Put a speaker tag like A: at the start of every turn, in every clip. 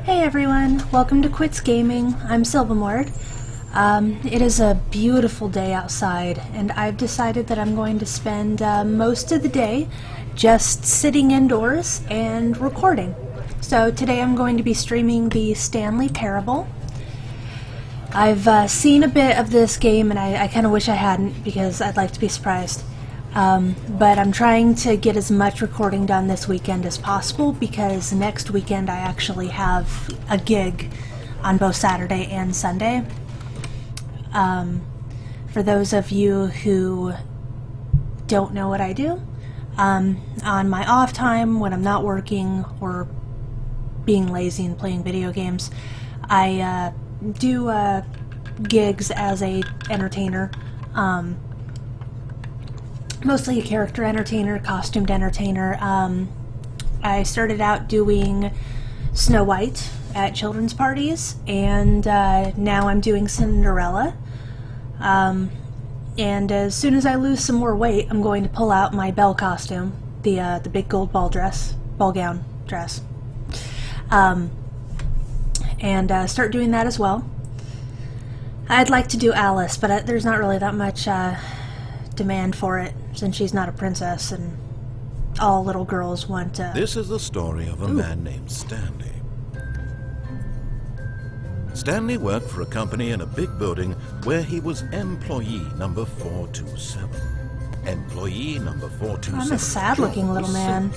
A: Hey everyone, welcome to Quits Gaming. I'm Silvamord. It is a beautiful day outside, and I've decided that I'm going to spend most of the day just sitting indoors and recording. So today I'm going to be streaming the Stanley Parable. I've seen a bit of this game, and I kind of wish I hadn't because I'd like to be surprised. But I'm trying to get as much recording done this weekend as possible because next weekend I actually have a gig on both Saturday and Sunday. For those of you who don't know what I do, on my off time when I'm not working or being lazy and playing video games, I do gigs as a entertainer. Mostly a character entertainer, costumed entertainer. I started out doing Snow White at children's parties, and now I'm doing Cinderella. And as soon as I lose some more weight, I'm going to pull out my Belle costume, the big gold ball gown dress, and start doing that as well. I'd like to do Alice, but there's not really that much demand for it, since she's not a princess and all little girls want to...
B: This is the story of a man named Stanley. Stanley worked for a company in a big building where he was employee number 427. Employee number 427.
A: I'm a sad-looking little man.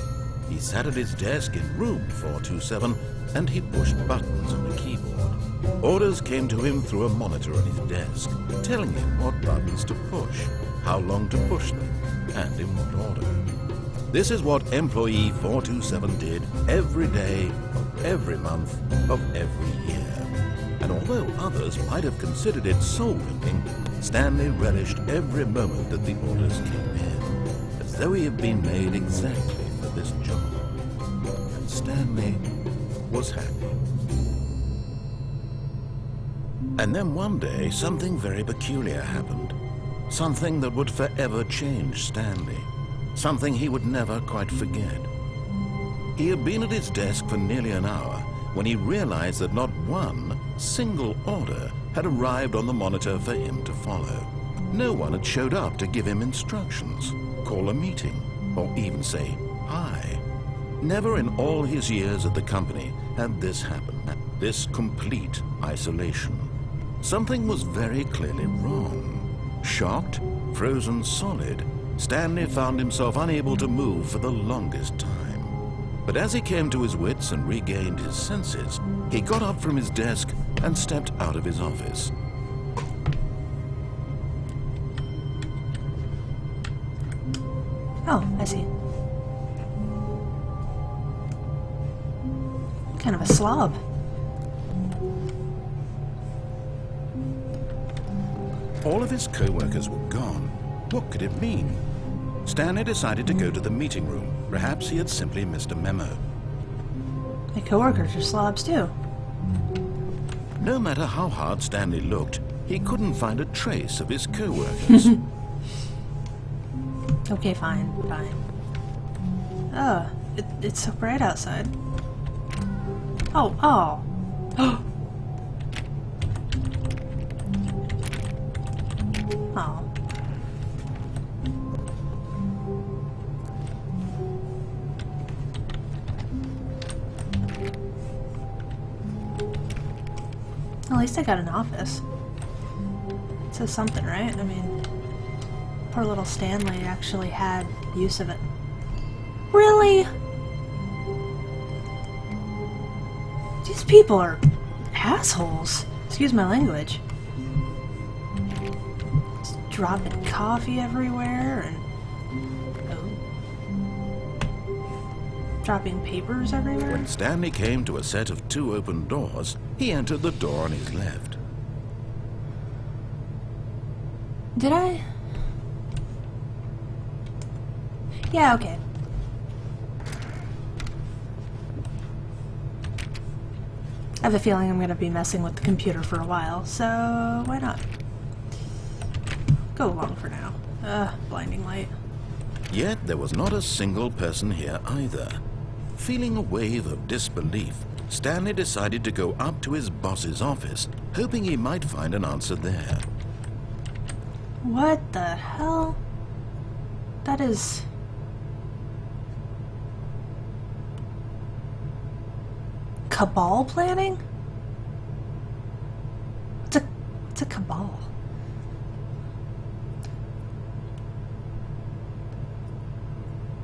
B: He sat at his desk in room 427 and he pushed buttons on the keyboard. Orders came to him through a monitor on his desk, telling him what buttons to push, how long to push them, and in what order. This is what employee 427 did every day of every month of every year. And although others might have considered it soul-winning, Stanley relished every moment that the orders came in, as though he had been made exactly for this job. And Stanley was happy. And then one day, something very peculiar happened. Something that would forever change Stanley. Something he would never quite forget. He had been at his desk for nearly an hour when he realized that not one single order had arrived on the monitor for him to follow. No one had showed up to give him instructions, call a meeting, or even say hi. Never in all his years at the company had this happened. This complete isolation. Something was very clearly wrong. Shocked, frozen solid, Stanley found himself unable to move for the longest time. But as he came to his wits and regained his senses, he got up from his desk and stepped out of his office.
A: Oh, I see. Kind of a slob.
B: All of his co-workers were gone. What could it mean? Stanley decided to go to the meeting room. Perhaps he had simply missed a memo.
A: My co-workers are slobs too.
B: No matter how hard Stanley looked, he couldn't find a trace of his co-workers.
A: Okay, fine. Oh, it's so bright outside. Oh. Oh. At least I got an office. It says something, right? I mean, poor little Stanley actually had use of it. Really? These people are assholes. Excuse my language. Just dropping coffee everywhere and dropping papers everywhere.
B: When Stanley came to a set of 2 open doors, he entered the door on his left.
A: Did I? Yeah, okay. I have a feeling I'm going to be messing with the computer for a while, so why not? Go along for now. Blinding light.
B: Yet there was not a single person here either. Feeling a wave of disbelief, Stanley decided to go up to his boss's office, hoping he might find an answer there.
A: What the hell? That is... cabal planning? What's a cabal?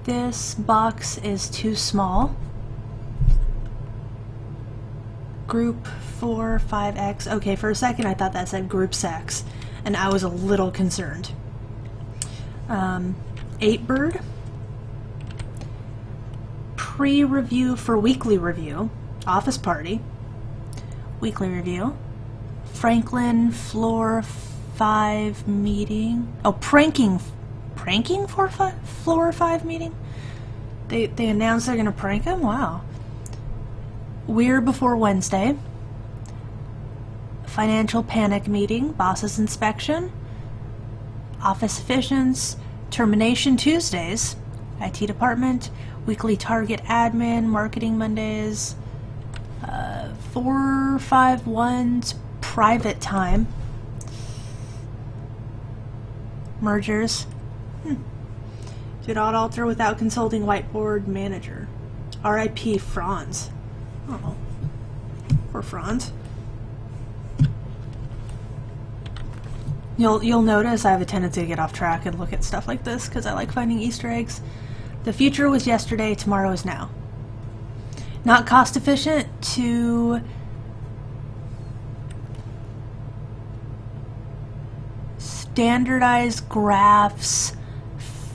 A: This box is too small. Group 4, 5X. Okay, for a second I thought that said group sex, and I was a little concerned. 8-bird. Pre-review for weekly review. Office party. Weekly review. Franklin floor 5 meeting. Oh, pranking floor 5 meeting? They announced they're gonna prank him? Wow. We're before Wednesday. Financial panic meeting. Boss's inspection. Office efficiency. Termination Tuesdays. IT department. Weekly target admin. Marketing Mondays. 451's private time. Mergers. Do not alter without consulting whiteboard manager. R.I.P. Franz. Oh, poor Franz. You'll notice I have a tendency to get off track and look at stuff like this because I like finding Easter eggs. The future was yesterday, tomorrow is now. Not cost efficient to standardize graphs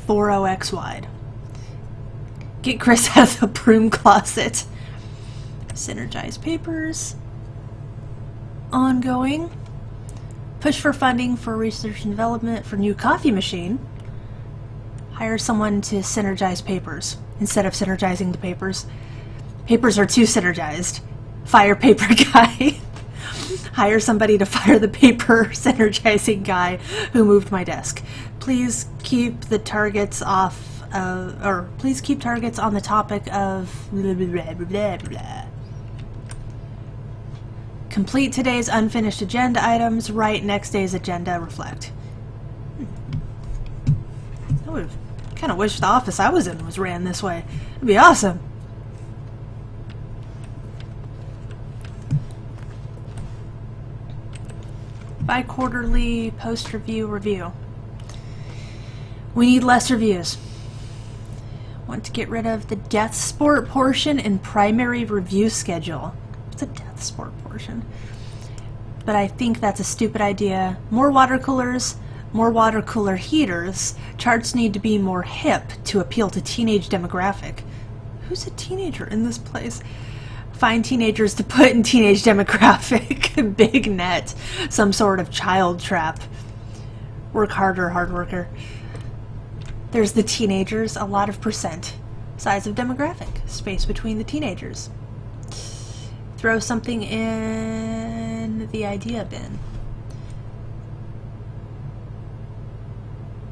A: 40x wide. Get Chris out of the broom closet. Synergize papers. Ongoing. Push for funding for research and development for new coffee machine. Hire someone to synergize papers instead of synergizing the papers. Papers are too synergized. Fire paper guy. Hire somebody to fire the paper synergizing guy who moved my desk. Please keep the targets off, or please keep targets on the topic of blah, blah, blah, blah, blah. Complete today's unfinished agenda items. Write next day's agenda. Reflect. I would kind of wish the office I was in was ran this way. It'd be awesome. Bi-quarterly post-review review. We need less reviews. Want to get rid of the death sport portion in primary review schedule. What's a death sport portion? But I think that's a stupid idea. More water coolers, more water cooler heaters. Charts need to be more hip to appeal to teenage demographic. Who's a teenager in this place? Find teenagers to put in teenage demographic. Big net. Some sort of child trap. Work harder, hard worker. There's the teenagers, a lot of percent. Size of demographic. Space between the teenagers. Throw something in the idea bin.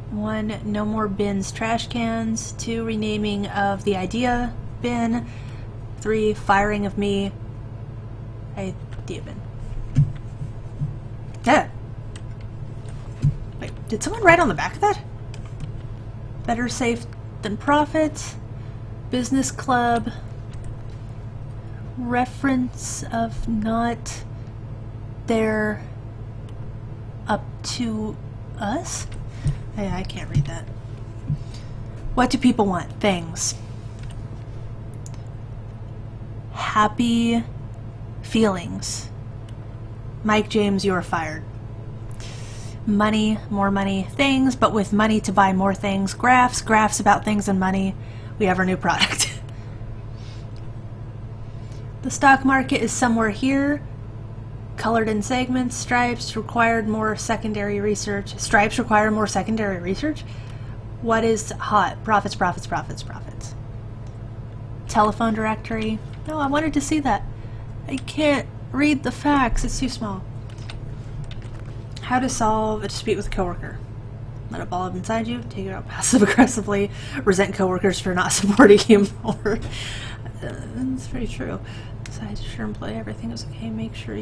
A: 1, no more bins, trash cans. 2, renaming of the idea bin. 3, firing of me. Idea bin. Yeah. Wait, did someone write on the back of that? Better safe than profit. Business club. Reference of not there up to us? Hey, I can't read that. What do people want? Things. Happy feelings. Mike James, you're fired. Money, more money, things, but with money to buy more things. Graphs about things and money. We have our new product. The stock market is somewhere here. Colored in segments. Stripes required more secondary research. Stripes require more secondary research? What is hot? Profits, profits, profits, profits. Telephone directory. No, I wanted to see that. I can't read the facts. It's too small. How to solve a dispute with a coworker. Let it ball up inside you. Take it out passive aggressively. Resent coworkers for not supporting you more. That's pretty true. So Besides, sure employee, everything is okay. Make sure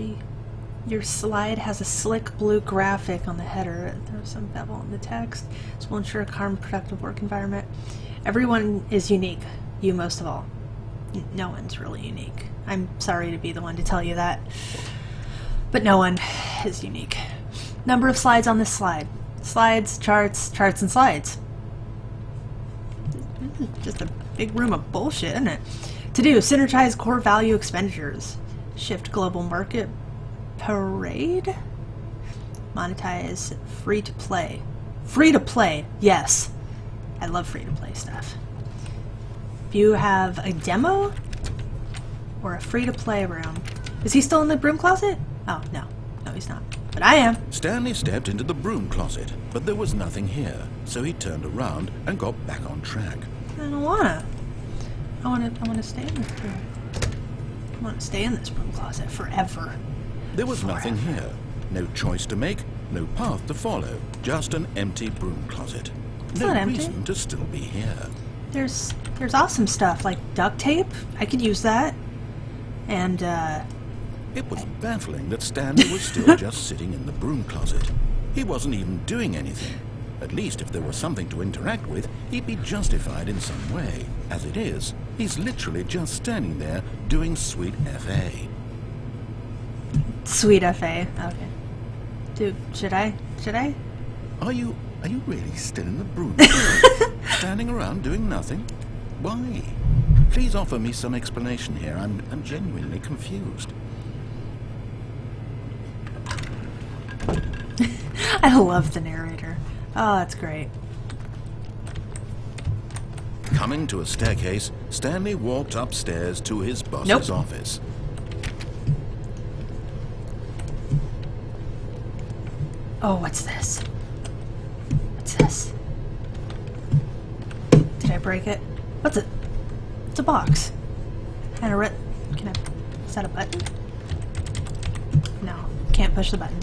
A: your slide has a slick blue graphic on the header. There's some bevel in the text. This will ensure a calm, productive work environment. Everyone is unique. You most of all. No one's really unique. I'm sorry to be the one to tell you that. But no one is unique. Number of slides on this slide. Slides, charts, charts, and slides. Just a big room of bullshit, isn't it? To do, synergize core value expenditures. Shift global market parade. Monetize free to play. Free to play, yes. I love free to play stuff. If you have a demo or a free to play room. Is he still in the broom closet? Oh, no. No, he's not. But I am.
B: Stanley stepped into the broom closet, but there was nothing here, so he turned around and got back on track.
A: I don't wanna. I wanna stay in this room. I wanna stay in this broom closet forever.
B: There was nothing here. No choice to make, no path to follow. Just an empty broom closet.
A: It's
B: No
A: not empty.
B: reason to still be here.
A: There's awesome stuff like duct tape. I could use that. And
B: It was baffling that Stanley was still just sitting in the broom closet. He wasn't even doing anything. At least if there was something to interact with, he'd be justified in some way. As it is, he's literally just standing there doing sweet FA.
A: sweet FA. Okay. Dude, should I?
B: Are you really still in the broom closet? Standing around doing nothing? Why? Please offer me some explanation here. I'm genuinely confused.
A: I love the narrator. Oh, that's great.
B: Coming to a staircase, Stanley walked upstairs to his boss's office.
A: Oh, what's this? What's this? Did I break it? What's it? It's a box. And a Can I... Is that a button? No. Can't push the button.